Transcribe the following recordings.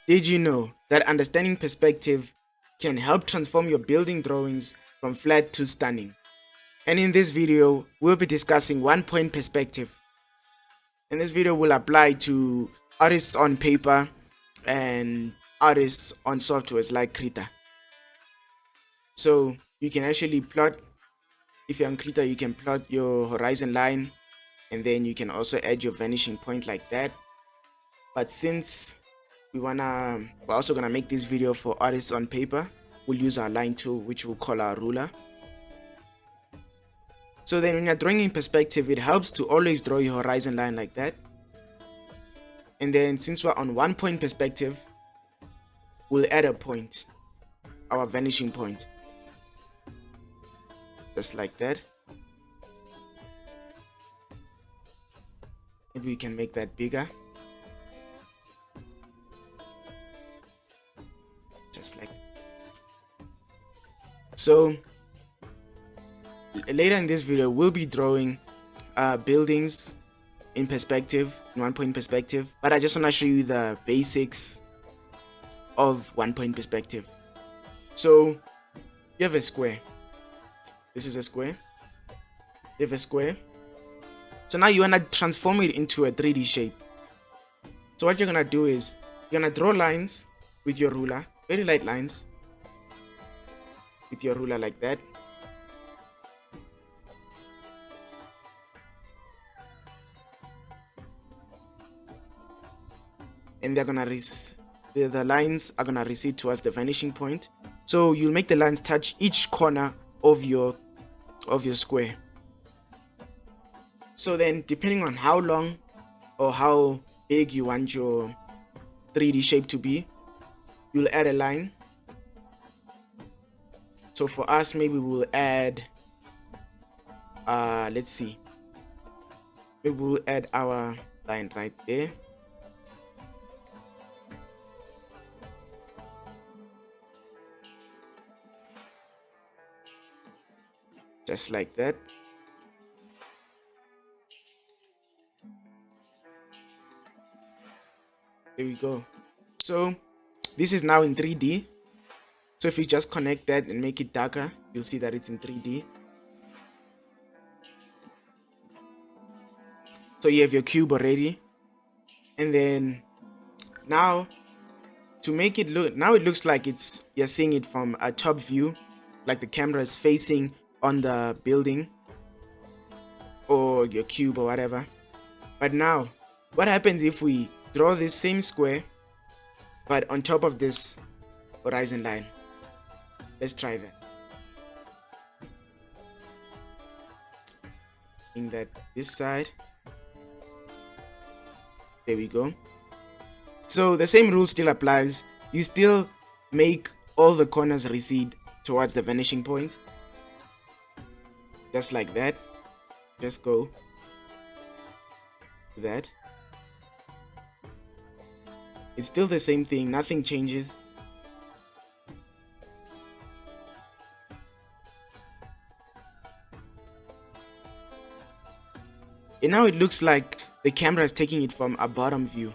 Did you know that understanding perspective can help transform your building drawings from flat to stunning? And in this video, we'll be discussing 1 point perspective. And this video will apply to artists on paper and artists on softwares like Krita. So you can actually plot, if you're on Krita, you can plot your horizon line, and then you can also add your vanishing point like that. But since we're also gonna make this video for artists on paper, we'll use our line tool, which we'll call our ruler. So then when you're drawing in perspective, it helps to always draw your horizon line like that. And then since we're on 1 point perspective, we'll add a point, our vanishing point, just like that. Maybe we can make that bigger, just like that. So later in this video, we'll be drawing buildings in perspective, in 1 point perspective, but I just want to show you the basics of 1 point perspective. So you have a square. This is a square. You have a square. So now you want to transform it into a 3D shape. So what you're going to do is you're going to draw lines with your ruler, very light lines with your ruler like that. And they're gonna the lines are gonna recede towards the vanishing point. So you'll make the lines touch each corner of your square. So then, depending on how long or how big you want your 3D shape to be, you'll add a line. So for us, maybe we'll add let's see, maybe we'll add our line right there. Just like that. There we go. So this is now in 3D. So if you just connect that and make it darker, you'll see that it's in 3D. So you have your cube already. And then now to make it look, now it looks like you're seeing it from a top view, like the camera is facing on the building or your cube or whatever. But now what happens if we draw this same square but on top of this horizon line? Let's try that. In that this side, there we go. So the same rule still applies. You still make all the corners recede towards the vanishing point, just like that. Just go to that. It's still the same thing, nothing changes. And now it looks like the camera is taking it from a bottom view.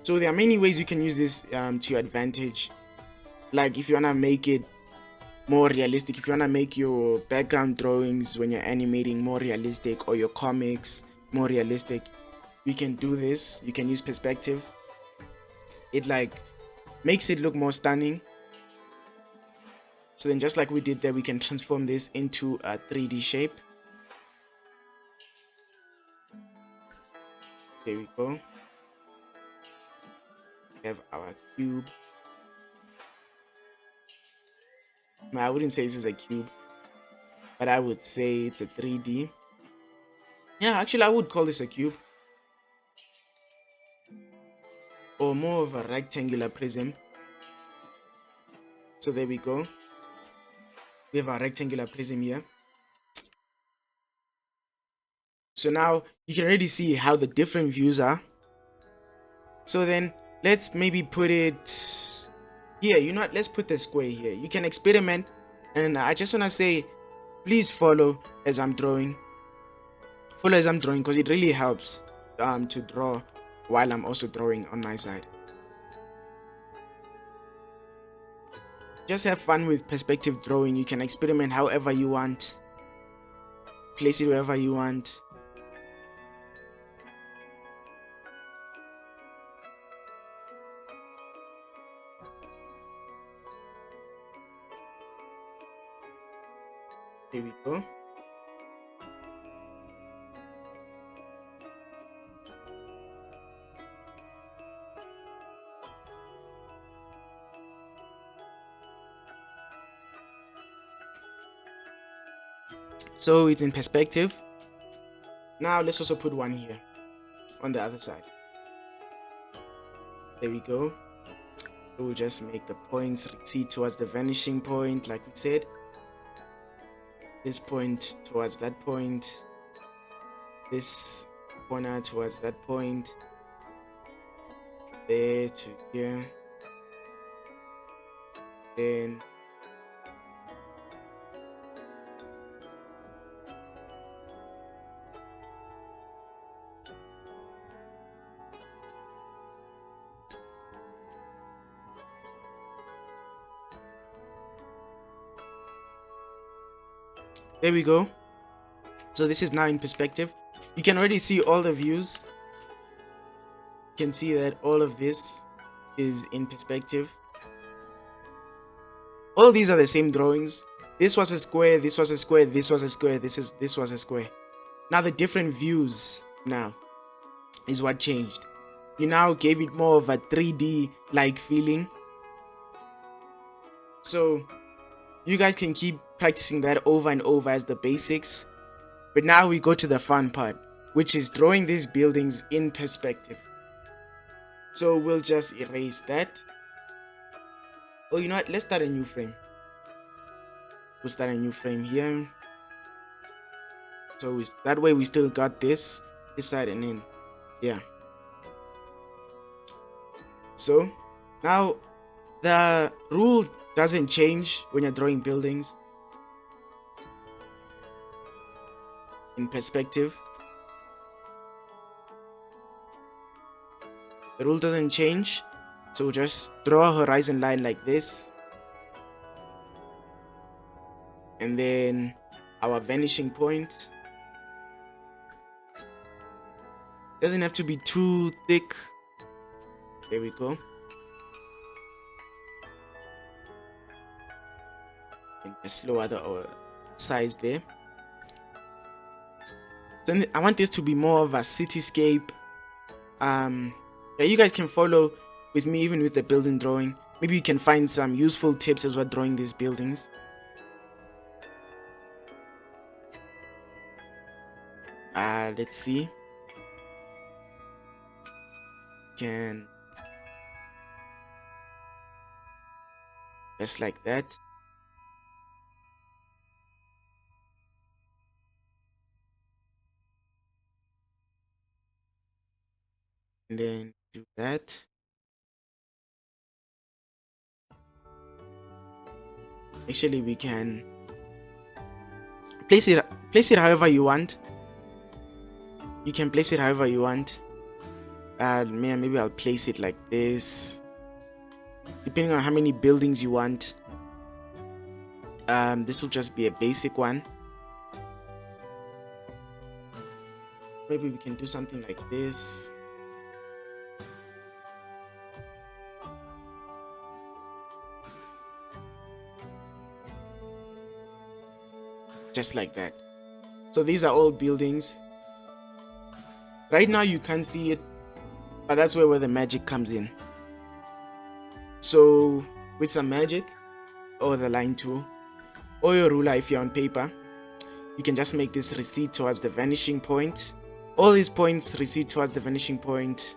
So there are many ways you can use this to your advantage. Like if you want to make it more realistic, if you want to make your background drawings when you're animating more realistic, or your comics more realistic, you can do this. You can use perspective. It like makes it look more stunning. So then just like we did there, we can transform this into a 3D shape. There we go. We have our cube. No, I wouldn't say this is a cube, but I would say it's a 3D. Yeah, actually I would call this a cube, or more of a rectangular prism. So there we go. We have our rectangular prism here. So now you can already see how the different views are. So then let's maybe put it here. You know what? Let's put the square here. You can experiment. And I just want to say, please follow as I'm drawing. Follow as I'm drawing, because it really helps to draw while I'm also drawing on my side. Just have fun with perspective drawing. You can experiment however you want, place it wherever you want. Here we go. So it's in perspective. Now let's also put one here on the other side. There we go. We'll just make the points recede towards the vanishing point, like we said. This point towards that point. This corner towards that point. There to here. Then there we go. So this is now in perspective. You can already see all the views. You can see that all of this is in perspective. All these are the same drawings. This was a square, this was a square, this was a square, this was a square. Now the different views now is what changed. You now gave it more of a 3D like feeling. So you guys can keep practicing that over and over as the basics. But now we go to the fun part, which is drawing these buildings in perspective. So we'll just erase that. Oh, you know what? Let's start a new frame. We'll start a new frame here. So that way we still got this side and then, yeah. So now the rule doesn't change when you're drawing buildings in perspective. The rule doesn't change. So just draw a horizon line like this. And then our vanishing point. Doesn't have to be too thick. There we go. And just lower the size there. Then I want this to be more of a cityscape. Yeah, you guys can follow with me even with the building drawing. Maybe you can find some useful tips as well drawing these buildings. Let's see. Can just like that. And then do that. Actually, we can place it however you want. You can place it however you want. Maybe I'll place it like this, depending on how many buildings you want. This will just be a basic one. Maybe we can do something like this. Just like that. So these are all buildings. Right now you can't see it, but that's where the magic comes in. So with some magic, or the line tool, or your ruler if you're on paper, you can just make this recede towards the vanishing point. All these points recede towards the vanishing point.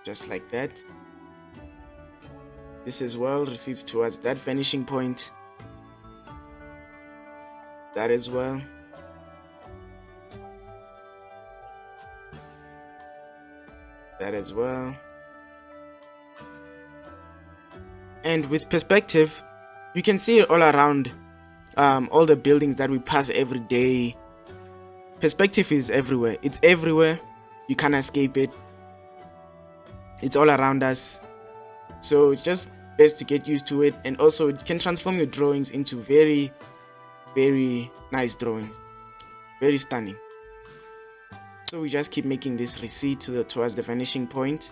Just like that. This as well recedes towards that vanishing point. That as well. That as well. And with perspective, you can see it all around, all the buildings that we pass every day. Perspective is everywhere. It's everywhere. You can't escape it. It's all around us. So it's just best to get used to it. And also it can transform your drawings into very, very nice drawings. Very stunning. So we just keep making this recede towards the vanishing point.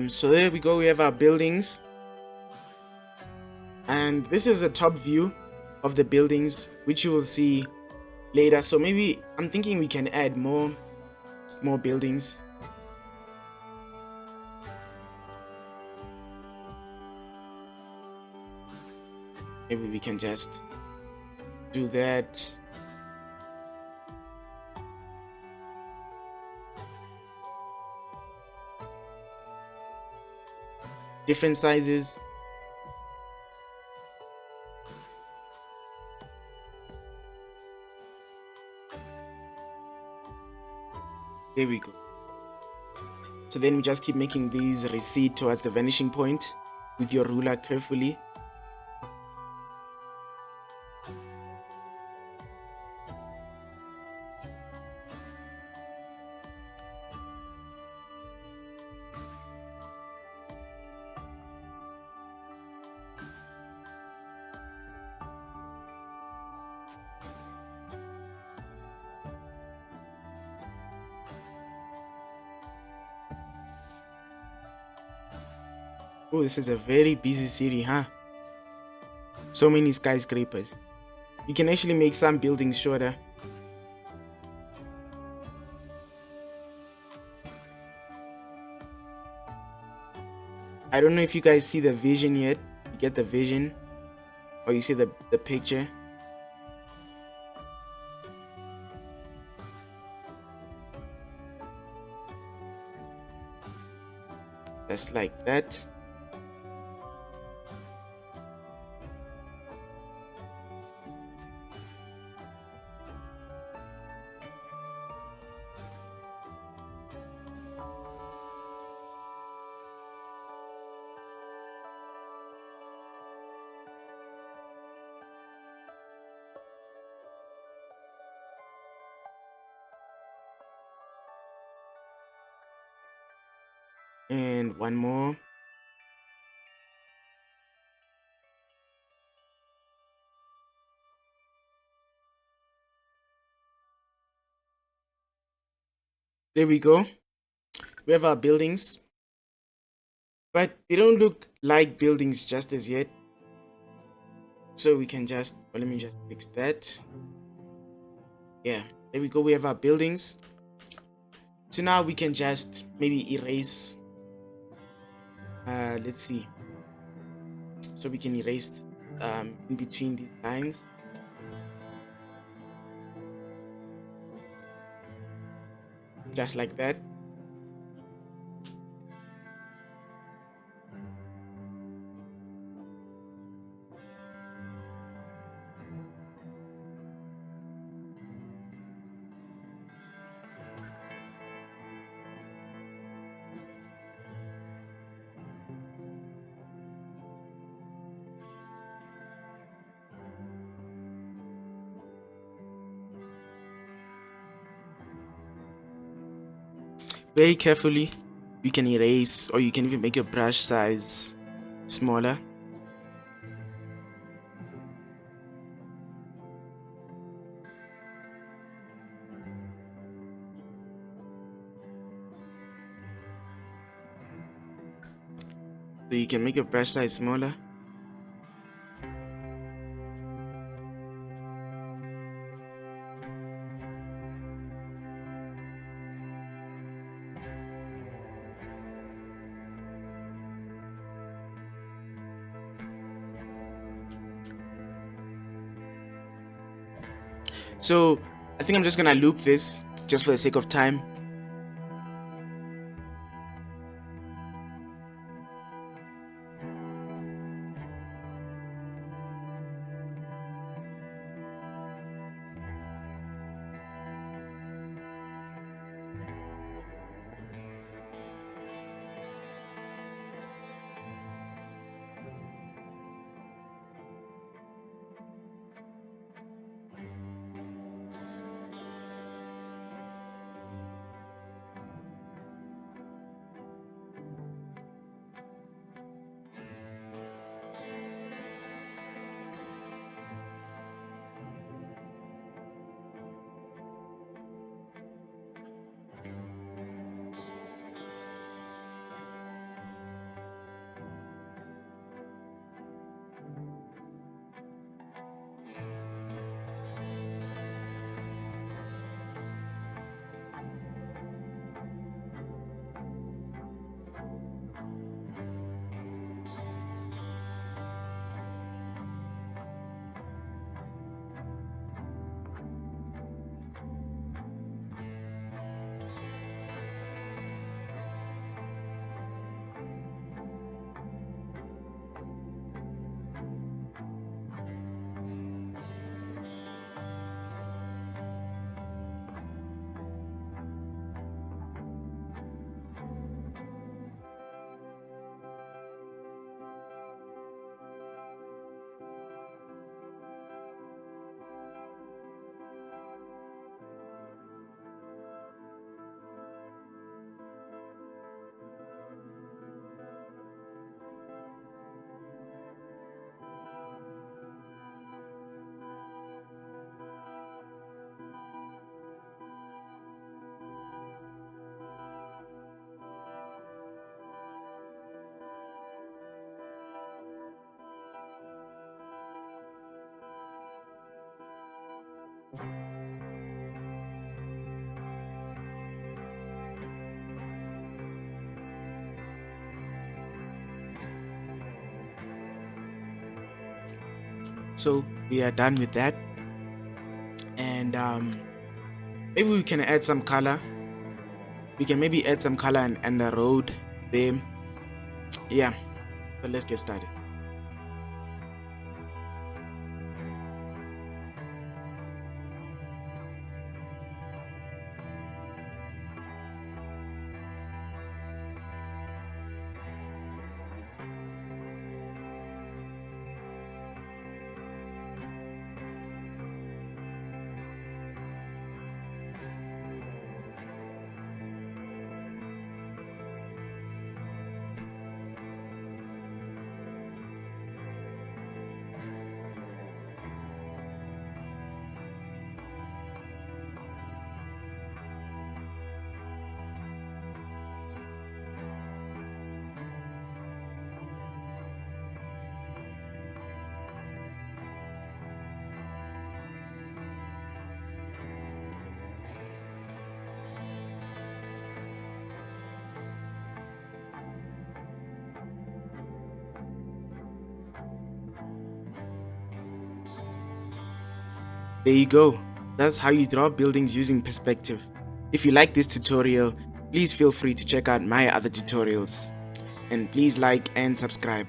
So there we go, we have our buildings, and this is a top view of the buildings, which you will see later. So maybe I'm thinking we can add more buildings. Maybe we can just do that. Different sizes. There we go. So then we just keep making these recede towards the vanishing point with your ruler carefully. Oh, this is a very busy city, huh? So many skyscrapers. You can actually make some buildings shorter. I don't know if you guys see the vision yet. You get the vision, or you see the picture. Just like that. And one more. There we go. We have our buildings, but they don't look like buildings just as yet. So we can just, let me just fix that. Yeah, there we go. We have our buildings. So now we can just maybe erase. Let's see. So we can erase in between these lines. Just like that. Very carefully, you can erase, or you can even make your brush size smaller. So you can make your brush size smaller. So I think I'm just gonna loop this just for the sake of time. So we are done with that, and maybe we can add some color. We can maybe add some color and the road there. Yeah, so let's get started. There you go. That's how you draw buildings using perspective. If you like this tutorial, please feel free to check out my other tutorials. And please like and subscribe.